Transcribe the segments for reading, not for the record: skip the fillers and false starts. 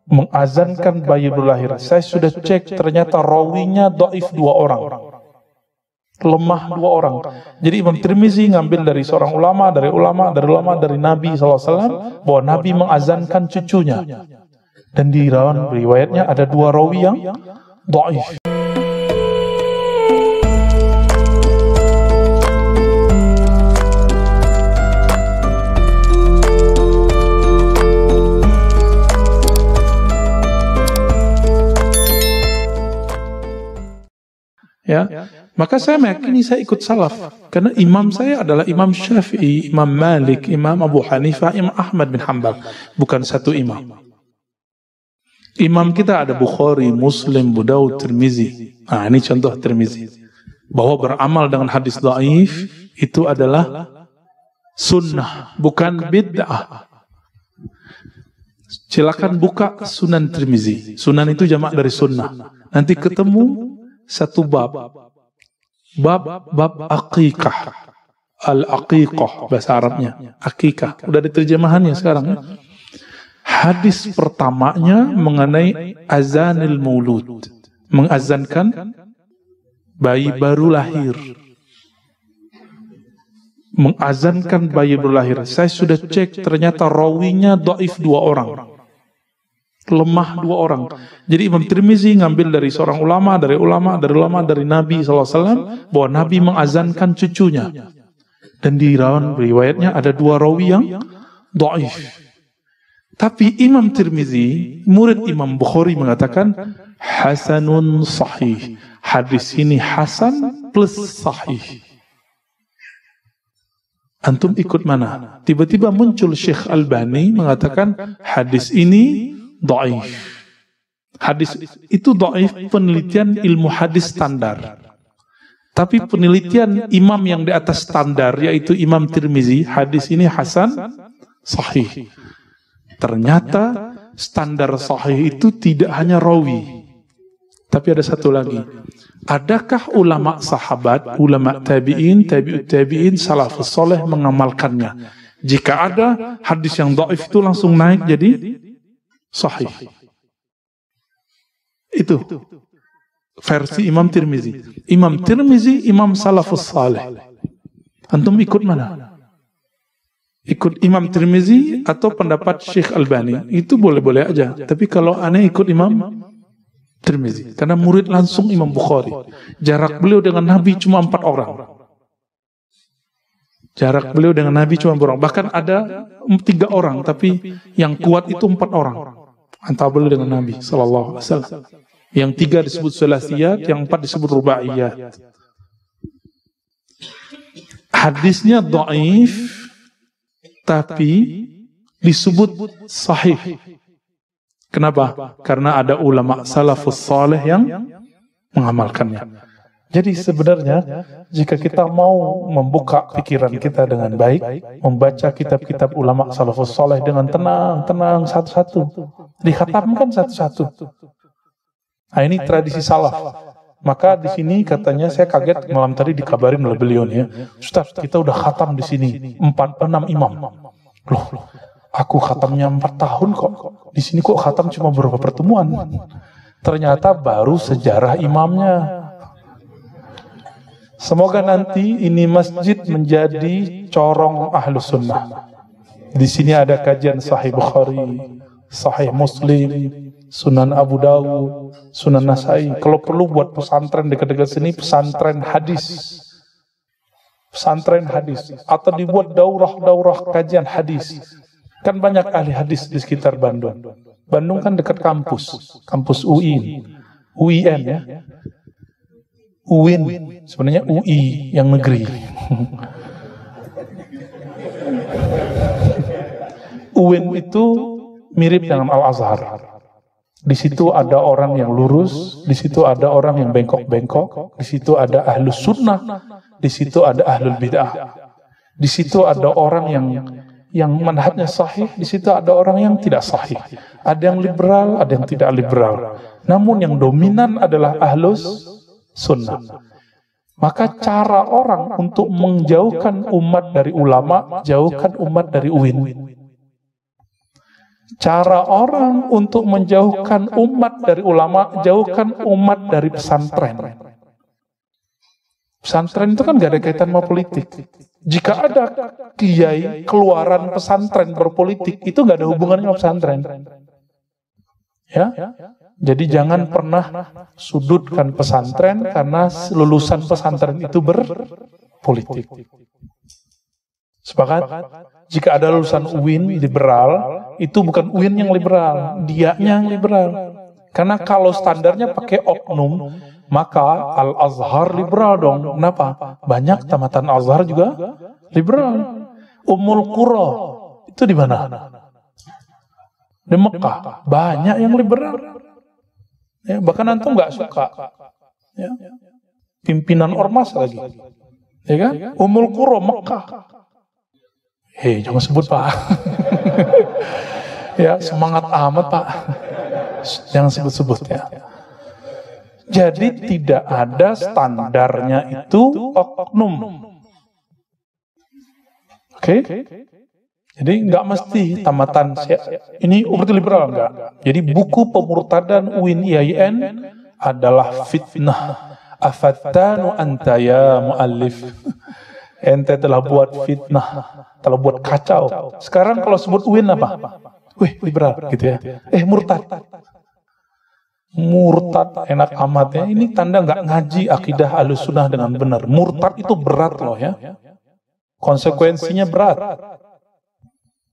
mengazankan bayi berlahir. Saya sudah cek, ternyata rawinya dhaif 2 orang. Lemah 2 orang. Jadi Imam Tirmizi ngambil dari seorang ulama, dari Nabi SAW, bahwa Nabi mengazankan cucunya. Dan di riwayatnya ada 2 rawi yang dhaif. Ya, maka saya meyakini saya ikut salaf karena imam saya adalah Imam Syafi'i, Imam Malik, Imam Abu Hanifah, Imam Ahmad bin Hanbal, bukan satu imam. Imam kita ada Bukhari, Muslim, Abu Daud, Tirmizi. Nah, ini contoh Tirmizi. Bahwa beramal dengan hadis dhaif itu adalah sunnah, bukan bid'ah. Silakan buka Sunan Tirmizi. Sunan itu jamak dari sunnah. Nanti ketemu satu bab aqiqah, al-aqiqah bahasa Arabnya, aqiqah, udah ada terjemahannya sekarang ya. Hadis pertamanya mengenai azanil maulud, mengazankan bayi baru lahir. Mengazankan bayi baru lahir. Saya sudah cek, ternyata rawinya dhaif 2 orang. Lemah 2 orang. Jadi Imam Tirmizi ngambil dari seorang ulama, dari Nabi SAW, bahwa Nabi mengazankan cucunya. Dan di riwayatnya ada 2 rawi yang dhaif. Tapi Imam Tirmizi, murid Imam Bukhari, mengatakan hasanun sahih. Hadis ini hasan plus sahih. Antum ikut mana? Tiba-tiba muncul Syekh Albani mengatakan hadis ini dhaif. Hadis itu dhaif penelitian ilmu hadis standar. Tapi penelitian imam yang di atas standar, yaitu Imam Tirmizi, hadis ini hasan sahih. Ternyata standar sahih itu tidak hanya rawi, tapi ada satu lagi. Adakah ulama sahabat, ulama tabi'in, tabi'ut tabi'in, salafus soleh mengamalkannya? Jika ada, hadis yang dhaif itu langsung naik jadi sahih. Itu versi Imam Tirmizi. Imam Tirmizi, Imam salafus salih. Antum ikut mana? Ikut Imam Tirmizi atau pendapat Syekh Albani? Itu boleh-boleh aja. Tapi kalau aneh ikut Imam Tirmizi, karena murid langsung Imam Bukhari. Jarak beliau dengan Nabi cuma 4 orang. Jarak beliau dengan Nabi cuma 4 orang. Bahkan ada 3 orang, tapi yang kuat itu 4 orang. Antara beliau dengan Nabi sallallahu alaihi wasallam. Yang 3 disebut sulasiyat, yang 4 disebut rubaiyat. Hadisnya dhaif, tapi disebut sahih. Kenapa? Karena ada ulama salafus saleh yang mengamalkannya. Jadi sebenarnya jika kita mau membuka pikiran kita dengan baik, membaca kitab-kitab ulama salafus saleh dengan tenang satu-satu, dikhatamkan satu-satu. Nah, ini tradisi salaf. Maka di sini katanya, saya kaget malam tadi dikabarin oleh beliau nih ya, Ustaz, kita udah khatam di sini 6 imam. Loh, aku khatamnya 4 tahun kok. Di sini kok khatam cuma beberapa pertemuan. Ternyata baru sejarah imamnya. Semoga nanti ini masjid menjadi corong ahlus sunnah. Di sini ada kajian Sahih Bukhari, Sahih Muslim, Sunan Abu Daud, Sunan Nasai. Kalau perlu buat pesantren dekat-dekat sini, pesantren hadis. Pesantren hadis. Atau dibuat daurah-daurah kajian hadis. Kan banyak ahli hadis di sekitar Bandung. Bandung kan dekat kampus. Kampus UIN. UIN ya. UIN. Sebenarnya UI yang negeri. UIN itu mirip dengan Al-Azhar. Di situ ada orang yang lurus, di situ ada orang yang bengkok-bengkok, di situ ada ahlus sunnah, di situ ada ahlul bid'ah. Di situ ada orang yang manhajnya sahih, di situ ada orang yang tidak sahih. Ada yang liberal, ada yang tidak liberal. Namun yang dominan adalah ahlus sunnah. Maka cara orang untuk menjauhkan umat dari ulama, jauhkan umat dari UIN. Cara orang untuk menjauhkan umat dari ulama, jauhkan umat dari pesantren. Pesantren itu kan gak ada kaitan sama politik. Jika ada kiai keluaran pesantren berpolitik, itu gak ada hubungannya sama pesantren. Ya, jadi jangan pernah sudutkan pesantren karena lulusan pesantren itu berpolitik. Sepakat? Jika ada lulusan UIN liberal, itu bukan UIN yang liberal, dianya yang liberal. Karena kalau standarnya pakai oknum, maka Al-Azhar liberal dong. Kenapa? Banyak tamatan Al-Azhar juga liberal. Ummul Qura itu di mana? Di Mekah. Banyak yang liberal. Ya, bahkan antum nggak suka. Ya. Pimpinan ormas lagi. Ya kan? Ummul Qura Mekah. Hei, jangan sebut Pak. Ya, semangat amat Pak. Jangan sebut-sebut ya. Jadi tidak ada standarnya itu oknum. Oke? Jadi nggak mesti tamatan ini berarti liberal enggak. Jadi buku pemurtadan UIN IAIN adalah fitnah. Afattanu anta ya muallif. Ente telah buat fitnah, telah buat kacau. Sekarang kalau sebut UIN apa? Wih, liberal gitu ya. Murtad. Murtad enak amat ya. Ini tanda nggak ngaji akidah Ahlussunnah dengan benar. Murtad itu berat loh ya. Konsekuensinya berat.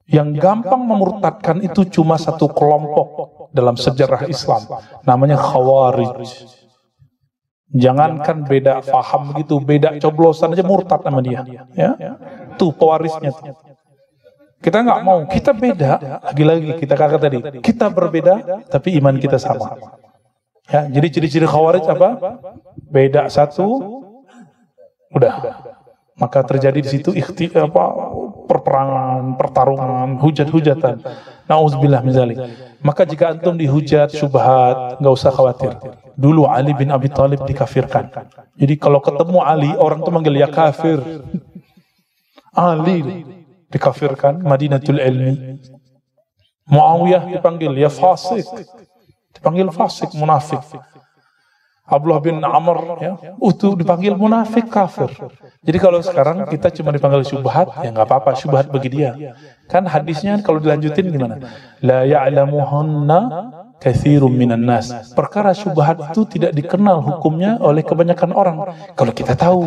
Yang gampang memurtadkan itu cuma satu kelompok dalam sejarah Islam. Namanya Khawarij. Jangankan beda faham gitu, beda coblosan aja murtad nama dia. Ya, tuh pewarisnya. Kita nggak mau, kita beda. Lagi-lagi kita kata tadi, kita berbeda, tapi iman kita sama. Ya, jadi ciri-ciri Khawarij apa? Beda satu, udah. Maka terjadi di situ perperangan, pertarungan, hujat-hujatan. Nauzubillah min dzalik. Maka jika antum dihujat syubhat, nggak usah khawatir. Dulu Ali bin Abi Thalib dikafirkan. Jadi kalau ketemu Ali, orang tuh manggil ya kafir. Ali dikafirkan, Madinatul Ilmi. Muawiyah dipanggil ya fasik. Dipanggil fasik, munafik. Abdullah bin Amr ya, itu dipanggil munafik, kafir. Jadi kalau sekarang kita cuma dipanggil syubhat, ya nggak apa-apa, syubhat bagi dia. Kan hadisnya kalau dilanjutin gimana? La ya'lamuhunna katsirun minan nas. Perkara syubhat itu tidak dikenal hukumnya oleh kebanyakan orang. Kalau kita tahu,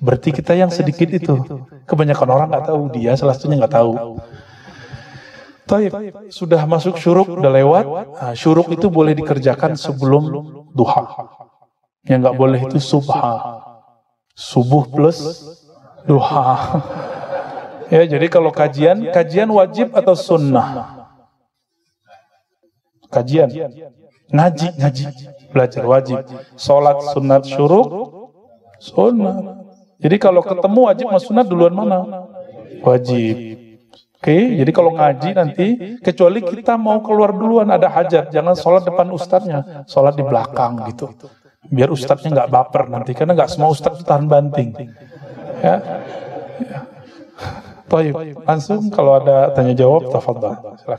berarti kita yang sedikit itu. Kebanyakan orang nggak tahu, dia salah satunya nggak tahu. Taib, sudah masuk syuruk, udah lewat. Nah, syuruk itu boleh dikerjakan sebelum duha. Yang nggak boleh itu subha. Subuh plus duha. Ya, jadi kalau kajian wajib atau sunnah? Kajian, ngaji, belajar wajib. Sholat sunat syuruk, sunnah. Jadi kalau ketemu wajib sama sunat duluan mana? Wajib. Oke, jadi kalau ngaji nanti, kecuali kita mau keluar duluan ada hajat, jangan sholat depan ustadznya, sholat di belakang gitu. Biar ustadznya nggak baper nanti, karena nggak semua ustadz tahan banting. Ya. Baik, langsung kalau ada tanya jawab, tafadhal. Silakan.